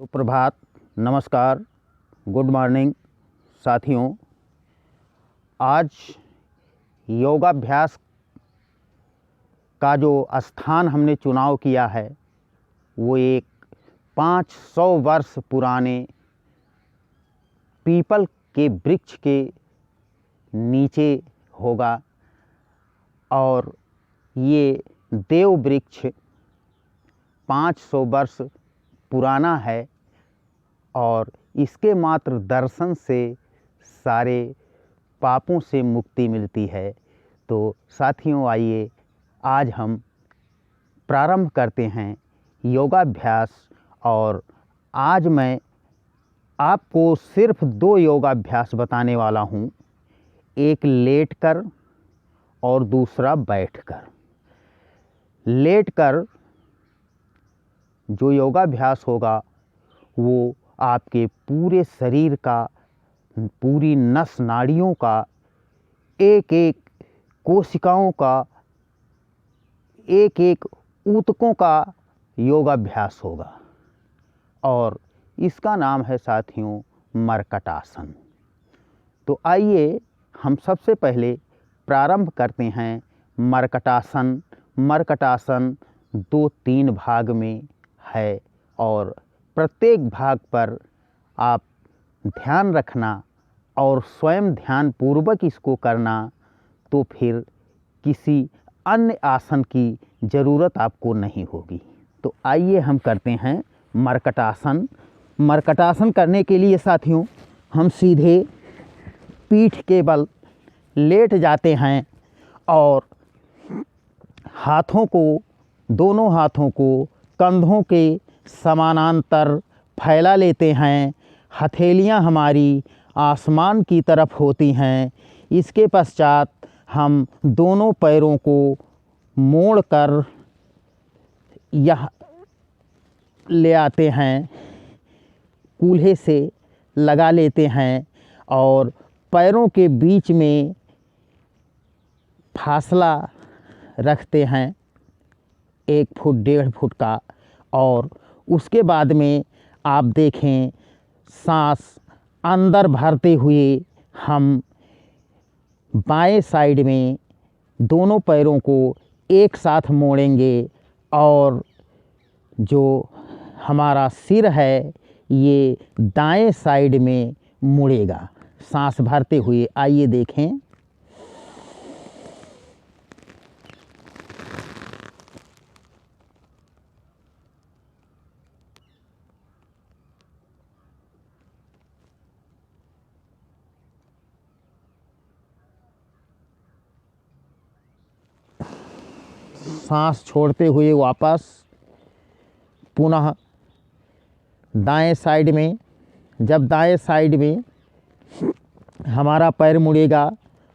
सुप्रभात, नमस्कार, good morning साथियों। आज योगाभ्यास का जो स्थान हमने चुनाव किया है वो एक 500 वर्ष पुराने पीपल के वृक्ष के नीचे होगा और ये देव वृक्ष 500 वर्ष पुराना है और इसके मात्र दर्शन से सारे पापों से मुक्ति मिलती है। तो साथियों, आइए आज हम प्रारंभ करते हैं योगाभ्यास। और आज मैं आपको सिर्फ 2 योगाभ्यास बताने वाला हूँ, एक लेटकर और दूसरा बैठकर। लेटकर जो योगाभ्यास होगा वो आपके पूरे शरीर का, पूरी नस नाड़ियों का, एक एक कोशिकाओं का, एक एक ऊतकों का योगाभ्यास होगा और इसका नाम है साथियों मर्कटासन। तो आइए हम सबसे पहले प्रारंभ करते हैं मर्कटासन। मर्कटासन 2-3 भाग में है और प्रत्येक भाग पर आप ध्यान रखना और स्वयं ध्यान पूर्वक इसको करना, तो फिर किसी अन्य आसन की ज़रूरत आपको नहीं होगी। तो आइए हम करते हैं मर्कटासन। मर्कटासन करने के लिए साथियों हम सीधे पीठ के बल लेट जाते हैं और दोनों हाथों को कंधों के समानांतर फैला लेते हैं। हथेलियां हमारी आसमान की तरफ होती हैं। इसके पश्चात हम दोनों पैरों को मोड़कर यह ले आते हैं, कूल्हे से लगा लेते हैं और पैरों के बीच में फासला रखते हैं 1 फुट 1.5 फुट का। और उसके बाद में आप देखें, सांस अंदर भरते हुए हम बाएं साइड में दोनों पैरों को एक साथ मोड़ेंगे और जो हमारा सिर है ये दाएं साइड में मुड़ेगा सांस भरते हुए। आइए देखें। सांस छोड़ते हुए वापस पुनः दाएं साइड में। जब दाएं साइड में हमारा पैर मुड़ेगा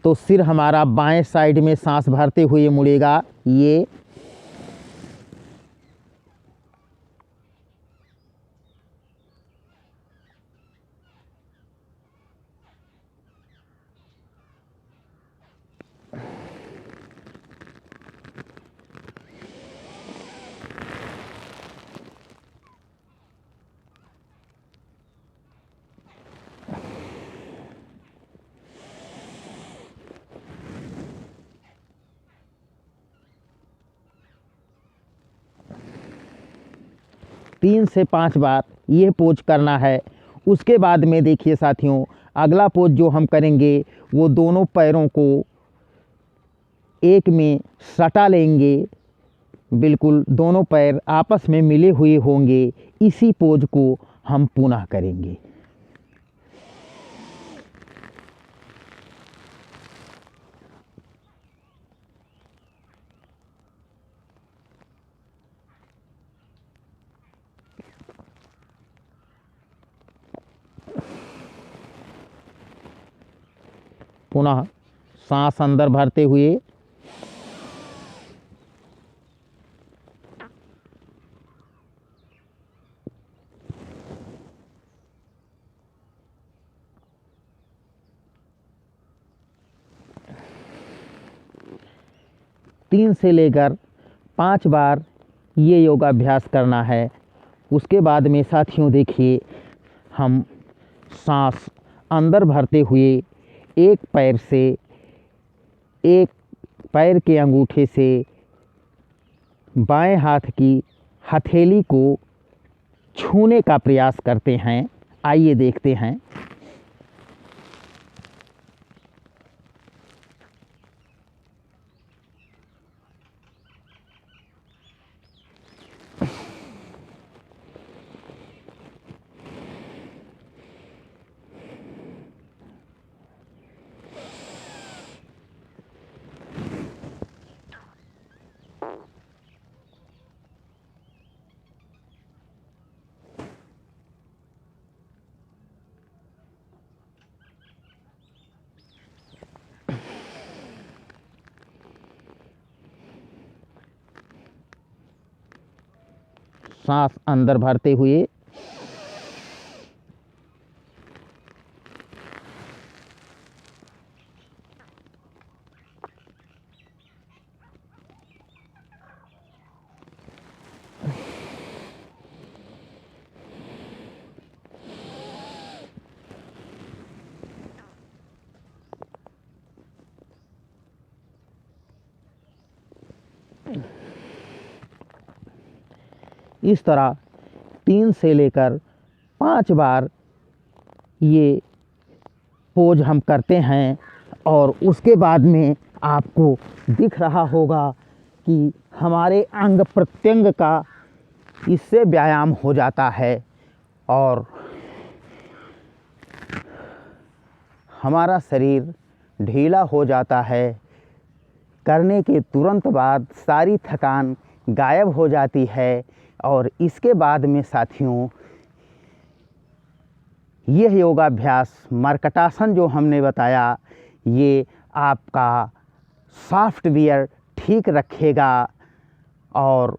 तो सिर हमारा बाएं साइड में सांस भरते हुए मुड़ेगा। ये तीन से 5 बार ये पोज करना है। उसके बाद में देखिए साथियों, अगला पोज जो हम करेंगे वो दोनों पैरों को एक में सटा लेंगे। बिल्कुल दोनों पैर आपस में मिले हुए होंगे। इसी पोज को हम पुनः करेंगे। पुनः सांस अंदर भरते हुए तीन से लेकर 5 बार ये योगाभ्यास करना है। उसके बाद में साथियों देखिए, हम सांस अंदर भरते हुए एक पैर के अंगूठे से बाएं हाथ की हथेली को छूने का प्रयास करते हैं। आइए देखते हैं। सांस अंदर भरते हुए इस तरह 3 से लेकर 5 बार ये पोज हम करते हैं और उसके बाद में आपको दिख रहा होगा कि हमारे अंग प्रत्यंग का इससे व्यायाम हो जाता है और हमारा शरीर ढीला हो जाता है। करने के तुरंत बाद सारी थकान गायब हो जाती है और इसके बाद में साथियों, यह योगाभ्यास मर्कटासन जो हमने बताया, ये आपका सॉफ्टवेयर ठीक रखेगा। और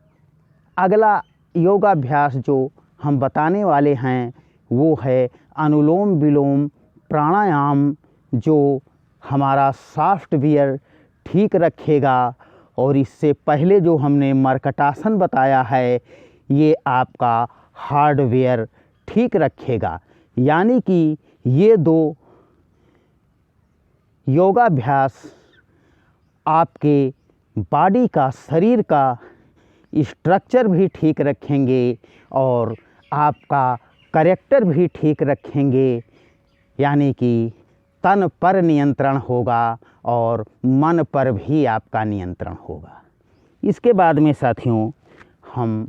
अगला योगाभ्यास जो हम बताने वाले हैं वो है अनुलोम विलोम प्राणायाम, जो हमारा सॉफ्टवेयर ठीक रखेगा। और इससे पहले जो हमने मर्कटासन बताया है, ये आपका हार्डवेयर ठीक रखेगा। यानी कि ये 2 योगाभ्यास आपके बॉडी का, शरीर का स्ट्रक्चर भी ठीक रखेंगे और आपका कैरेक्टर भी ठीक रखेंगे। यानी कि तन पर नियंत्रण होगा और मन पर भी आपका नियंत्रण होगा। इसके बाद में साथियों, हम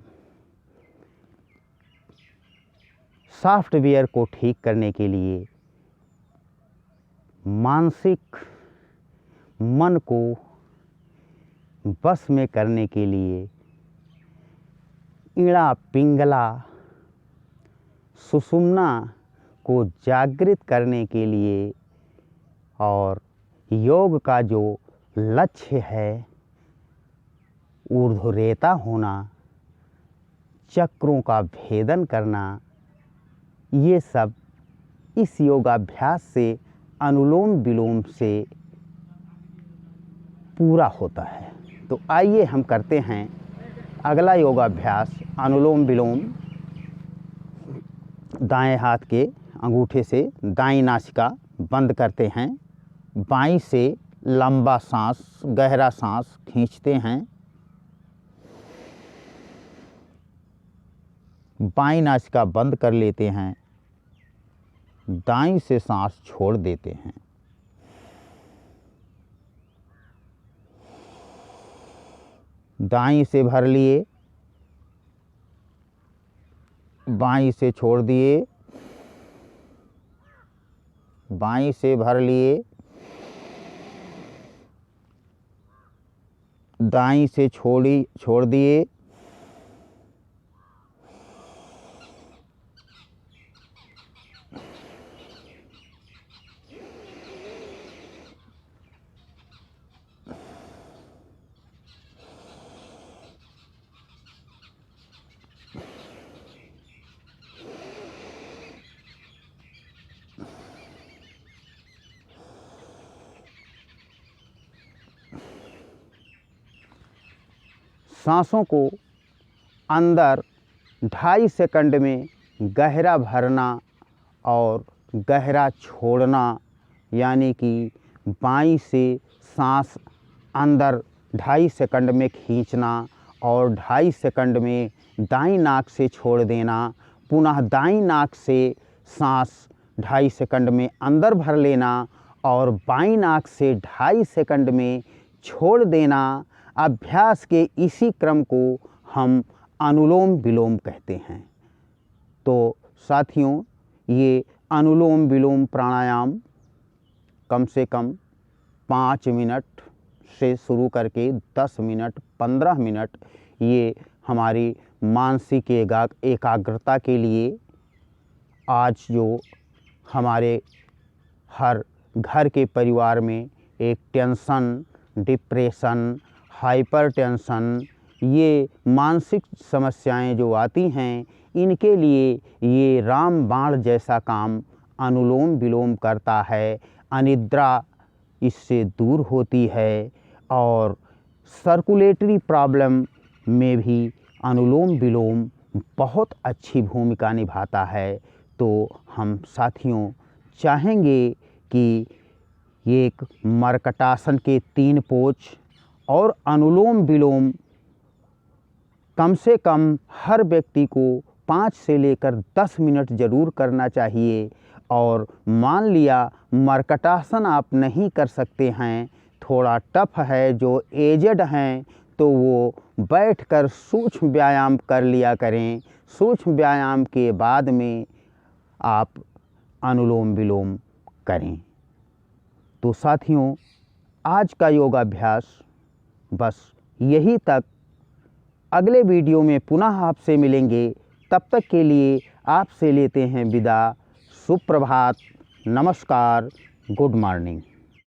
सॉफ्टवेयर को ठीक करने के लिए मानसिक मन को बस में करने के लिए इड़ा पिंगला सुषुम्ना को जागृत करने के लिए और योग का जो लक्ष्य है, ऊर्ध्वरेता होना, चक्रों का भेदन करना, ये सब इस योगाभ्यास से, अनुलोम विलोम से पूरा होता है। तो आइए हम करते हैं अगला योगाभ्यास, अनुलोम विलोम। दाएं हाथ के अंगूठे से दाईं नासिका बंद करते हैं, बाईं से लंबा सांस, गहरा सांस खींचते हैं, बाईं नासिका बंद कर लेते हैं, दाईं से सांस छोड़ देते हैं। दाईं से भर लिए, बाईं से छोड़ दिए, बाईं से भर लिए, दाईं से छोड़ दिए, सांसों को अंदर 2.5 सेकंड में गहरा भरना और गहरा छोड़ना, यानी कि बाईं से सांस अंदर 2.5 सेकंड में खींचना और 2.5 सेकंड में दाईं नाक से छोड़ देना। पुनः दाईं नाक से सांस 2.5 सेकंड में अंदर भर लेना और बाईं नाक से 2.5 सेकंड में छोड़ देना। अभ्यास के इसी क्रम को हम अनुलोम विलोम कहते हैं। तो साथियों, ये अनुलोम विलोम प्राणायाम कम से कम 5 मिनट से शुरू करके 10 मिनट 15 मिनट ये हमारी मानसिक एकाग्रता के लिए, आज जो हमारे हर घर के परिवार में एक टेंशन, डिप्रेशन, हाइपरटेंशन, ये मानसिक समस्याएं जो आती हैं, इनके लिए ये रामबाण जैसा काम अनुलोम विलोम करता है। अनिद्रा इससे दूर होती है और सर्कुलेटरी प्रॉब्लम में भी अनुलोम विलोम बहुत अच्छी भूमिका निभाता है। तो हम साथियों चाहेंगे कि एक मर्कटासन के 3 पोज और अनुलोम विलोम कम से कम हर व्यक्ति को 5 से लेकर 10 मिनट ज़रूर करना चाहिए। और मान लिया मर्कटासन आप नहीं कर सकते हैं, थोड़ा टफ है, जो एजेड हैं, तो वो बैठकर सूक्ष्म व्यायाम कर लिया करें। सूक्ष्म व्यायाम के बाद में आप अनुलोम विलोम करें। तो साथियों, आज का योगाभ्यास बस यही तक। अगले वीडियो में पुनः आपसे मिलेंगे, तब तक के लिए आपसे लेते हैं विदा। सुप्रभात, नमस्कार, गुड मॉर्निंग।